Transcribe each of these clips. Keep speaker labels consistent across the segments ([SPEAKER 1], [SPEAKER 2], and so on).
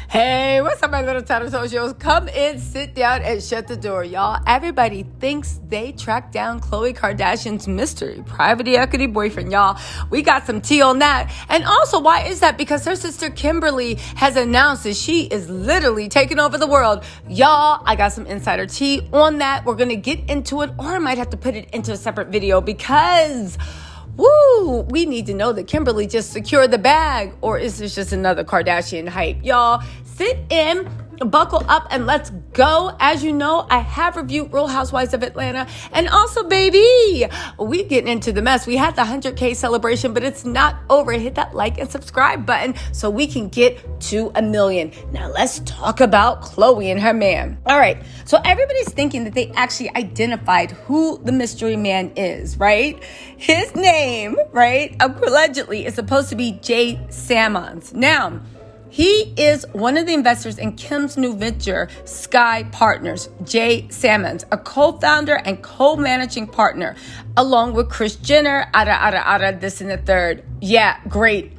[SPEAKER 1] Hey, what's up, my little Tattoo Socials? Come in, sit down, and shut the door, y'all. Everybody thinks they tracked down Khloé Kardashian's mystery private equity boyfriend, y'all. We got some tea on that. And also, why is that? Because her sister Kimberly has announced that she is literally taking over the world. Y'all, I got some insider tea on that. We're going to get into it, or I might have to put it into a separate video because... woo, we need to know that Kimberly just secured the bag, or is this just another Kardashian hype? Y'all, sit in, buckle up, and let's go. As you know, I have reviewed Real Housewives of Atlanta, and also, baby, we getting into the mess. We had the 100K celebration, but it's not over. Hit that like and subscribe button so we can get to 1 million. Now, let's talk about Khloe and her man. All right, so everybody's thinking that they actually identified who the mystery man is, right? His name, right, allegedly is supposed to be Jay Sammons. Now, he is one of the investors in Kim's new venture, Sky Partners, Jay Sammons, a co-founder and co-managing partner, along with Kris Jenner, this and the third. Yeah, great.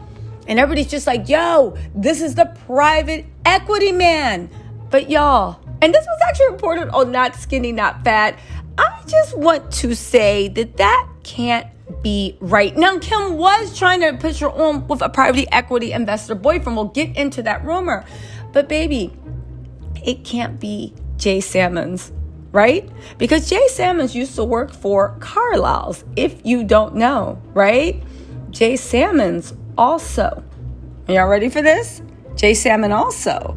[SPEAKER 1] And everybody's just like, yo, this is the private equity man. But y'all, and this was actually reported on Not Skinny, Not Fat, I just want to say that can't be right. Now, Kim was trying to push her on with a private equity investor boyfriend. We'll get into that rumor. But baby, it can't be Jay Sammons, right? Because Jay Sammons used to work for Carlisle's, if you don't know, right? Jay Sammons also, are y'all ready for this? Jay Sammons also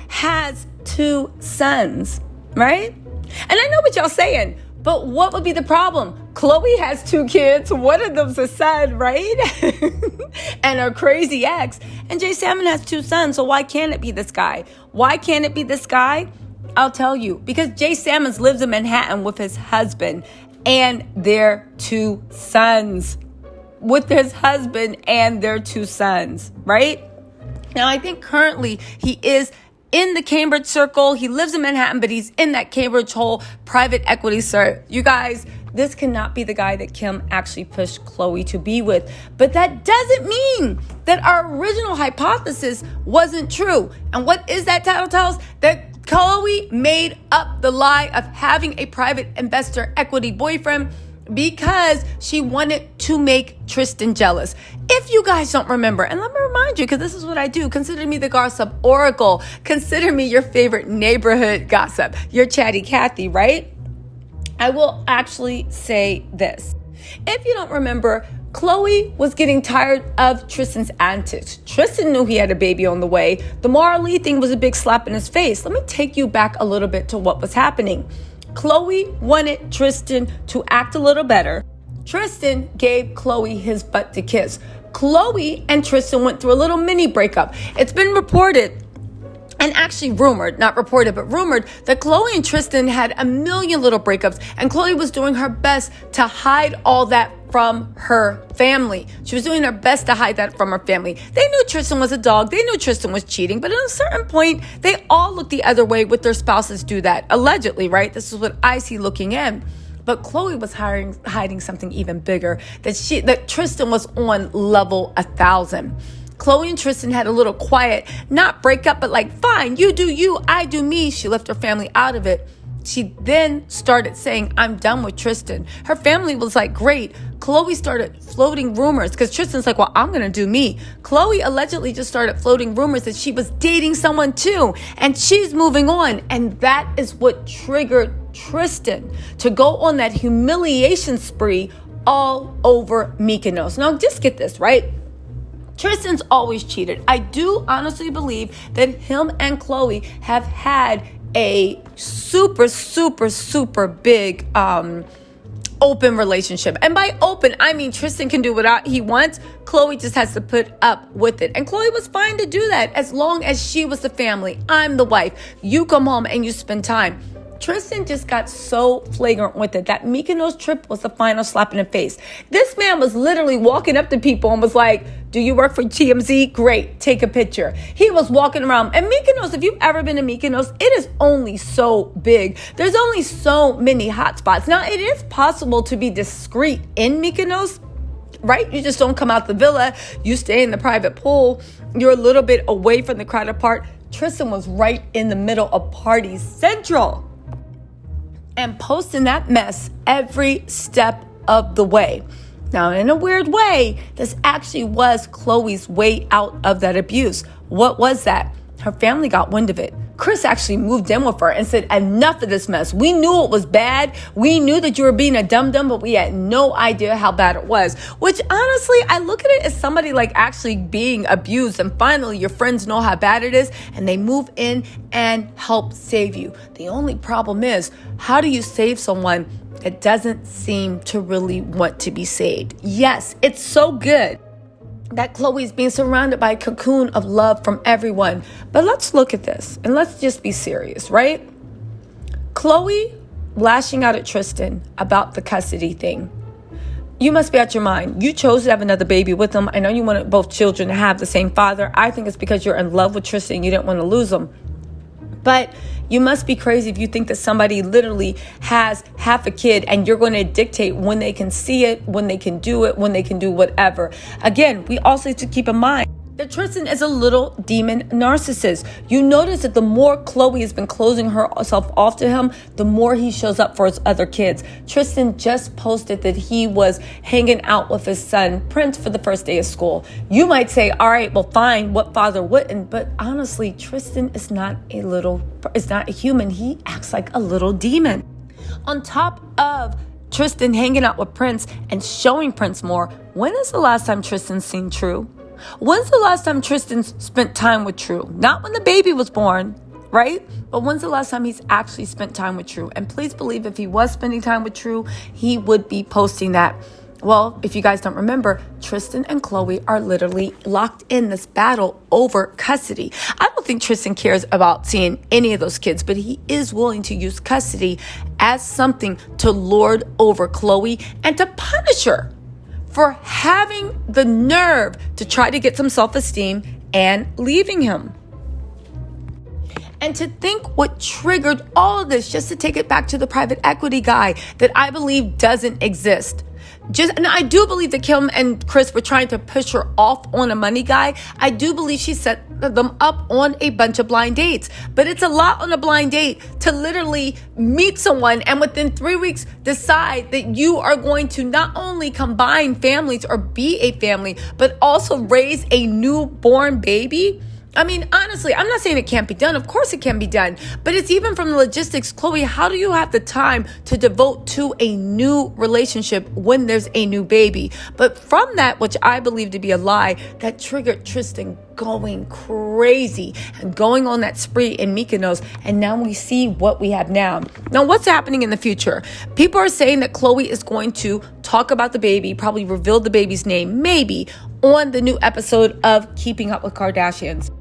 [SPEAKER 1] has 2 sons, right? And I know what y'all saying, but what would be the problem? Khloe has 2 kids. One of them's a son, right? And her crazy ex. And Jay Sammons has 2 sons. So why can't it be this guy? Why can't it be this guy? I'll tell you. Because Jay Sammons lives in Manhattan with his husband and their 2 sons. With his husband and their 2 sons, right? Now, I think currently he is in the Cambridge circle. He lives in Manhattan, but he's in that Cambridge whole private equity circle. You guys, this cannot be the guy that Kim actually pushed Khloe to be with. But that doesn't mean that our original hypothesis wasn't true. And what is that title tells? That Khloe made up the lie of having a private investor equity boyfriend because she wanted to make Tristan jealous. If you guys don't remember, and let me remind you, because this is what I do, consider me the gossip oracle. Consider me your favorite neighborhood gossip. You're Chatty Cathy, right? I will actually say this. If you don't remember, Khloe was getting tired of Tristan's antics. Tristan knew he had a baby on the way. The Mara Lee thing was a big slap in his face. Let me take you back a little bit to what was happening. Khloe wanted Tristan to act a little better. Tristan gave Khloe his butt to kiss. Khloe and Tristan went through a little mini breakup. It's been reported, and actually rumored, not reported, but rumored, that Khloe and Tristan had a million little breakups, and Khloe was doing her best to hide all that from her family. She was doing her best to hide that from her family. They knew Tristan was a dog. They knew Tristan was cheating, but at a certain point, they all looked the other way with their spouses do that. Allegedly, right? This is what I see looking in. But Khloe was hiding something even bigger, that Tristan was on level 1,000. Khloe and Tristan had a little quiet, not breakup, but like, fine, you do you, I do me. She left her family out of it. She then started saying, I'm done with Tristan. Her family was like, great. Khloe started floating rumors because Tristan's like, well, I'm going to do me. Khloe allegedly just started floating rumors that she was dating someone too, and she's moving on. And that is what triggered Tristan to go on that humiliation spree all over Mykonos. Now, just get this, right? Tristan's always cheated. I do honestly believe that him and Khloe have had a super big open relationship. And by open, I mean Tristan can do what he wants. Khloe just has to put up with it. And Khloe was fine to do that as long as she was the family. I'm the wife. You come home and you spend time. Tristan just got so flagrant with it. That Mykonos trip was the final slap in the face. This man was literally walking up to people and was like, do you work for TMZ? Great, take a picture. He was walking around. And Mykonos, if you've ever been to Mykonos, it is only so big. There's only so many hot spots. Now, it is possible to be discreet in Mykonos, right? You just don't come out the villa. You stay in the private pool. You're a little bit away from the crowded part. Tristan was right in the middle of Party Central and posting that mess every step of the way. Now, in a weird way, this actually was Khloe's way out of that abuse. What was that? Her family got wind of it. Kris actually moved in with her and said, enough of this mess. We knew it was bad. We knew that you were being a dum-dum, but we had no idea how bad it was. Which honestly, I look at it as somebody like actually being abused, and finally your friends know how bad it is and they move in and help save you. The only problem is, how do you save someone that doesn't seem to really want to be saved? Yes, it's so good that Khloe's being surrounded by a cocoon of love from everyone. But let's look at this and let's just be serious, right? Khloe lashing out at Tristan about the custody thing. You must be out your mind. You chose to have another baby with him. I know you wanted both children to have the same father. I think it's because you're in love with Tristan. You didn't want to lose him. But you must be crazy if you think that somebody literally has half a kid and you're going to dictate when they can see it, when they can do it, when they can do whatever. Again, we also have to keep in mind that Tristan is a little demon narcissist. You notice that the more Khloe has been closing herself off to him, the more he shows up for his other kids. Tristan just posted that he was hanging out with his son, Prince, for the first day of school. You might say, all right, well, fine, what father wouldn't? But honestly, Tristan is not a human. He acts like a little demon. On top of Tristan hanging out with Prince and showing Prince more, when is the last time Tristan's seen True? When's the last time Tristan spent time with True? Not when the baby was born, right? But when's the last time he's actually spent time with True? And please believe if he was spending time with True, he would be posting that. Well, if you guys don't remember, Tristan and Khloe are literally locked in this battle over custody. I don't think Tristan cares about seeing any of those kids, but he is willing to use custody as something to lord over Khloe and to punish her for having the nerve to try to get some self-esteem and leaving him. And to think what triggered all of this, just to take it back to the private equity guy that I believe doesn't exist. And I do believe that Kim and Kris were trying to push her off on a money guy. I do believe she set them up on a bunch of blind dates. But it's a lot on a blind date to literally meet someone and within 3 weeks decide that you are going to not only combine families or be a family, but also raise a newborn baby. I mean, honestly, I'm not saying it can't be done. Of course it can be done. But it's even from the logistics. Khloe, how do you have the time to devote to a new relationship when there's a new baby? But from that, which I believe to be a lie, that triggered Tristan going crazy and going on that spree in Mykonos. And now we see what we have now. Now, what's happening in the future? People are saying that Khloe is going to talk about the baby, probably reveal the baby's name, maybe, on the new episode of Keeping Up with Kardashians.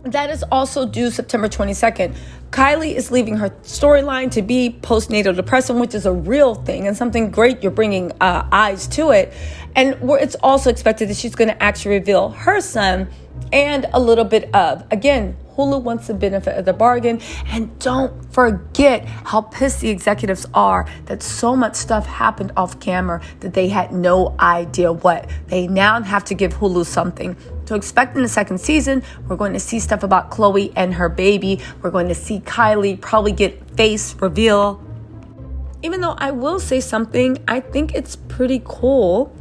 [SPEAKER 1] That is also due September 22nd. Kylie is leaving her storyline to be postnatal depression, which is a real thing and something great. You're bringing eyes to it. And it's also expected that she's going to actually reveal her son and a little bit of, again, Hulu wants the benefit of the bargain. And don't forget how pissed the executives are that so much stuff happened off camera that they had no idea what. They now have to give Hulu something. To expect in the second season, we're going to see stuff about Khloe and her baby. We're going to see Kylie probably get face reveal. Even though I will say something, I think it's pretty cool.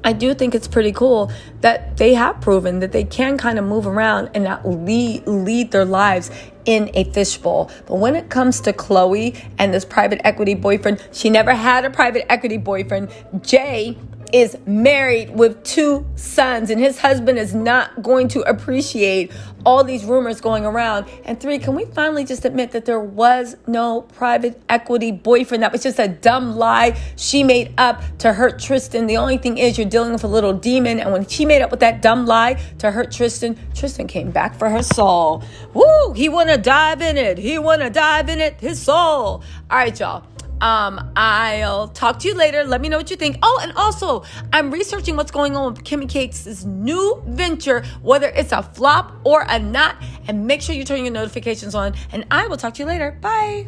[SPEAKER 1] I do think it's pretty cool that they have proven that they can kind of move around and not lead their lives in a fishbowl. But when it comes to Khloe and this private equity boyfriend, she never had a private equity boyfriend. Jay is married with 2 sons and his husband is not going to appreciate all these rumors going around. And 3, can we finally just admit that there was no private equity boyfriend? That was just a dumb lie she made up to hurt Tristan. The only thing is you're dealing with a little demon. And when she made up with that dumb lie to hurt Tristan, Tristan came back for her soul. Woo! He want to dive in it. His soul. All right, y'all. I'll talk to you later. Let me know what you think. Oh, and also, I'm researching what's going on with Kimmy Cates' new venture, whether it's a flop or a not. And make sure you turn your notifications on. And I will talk to you later. Bye.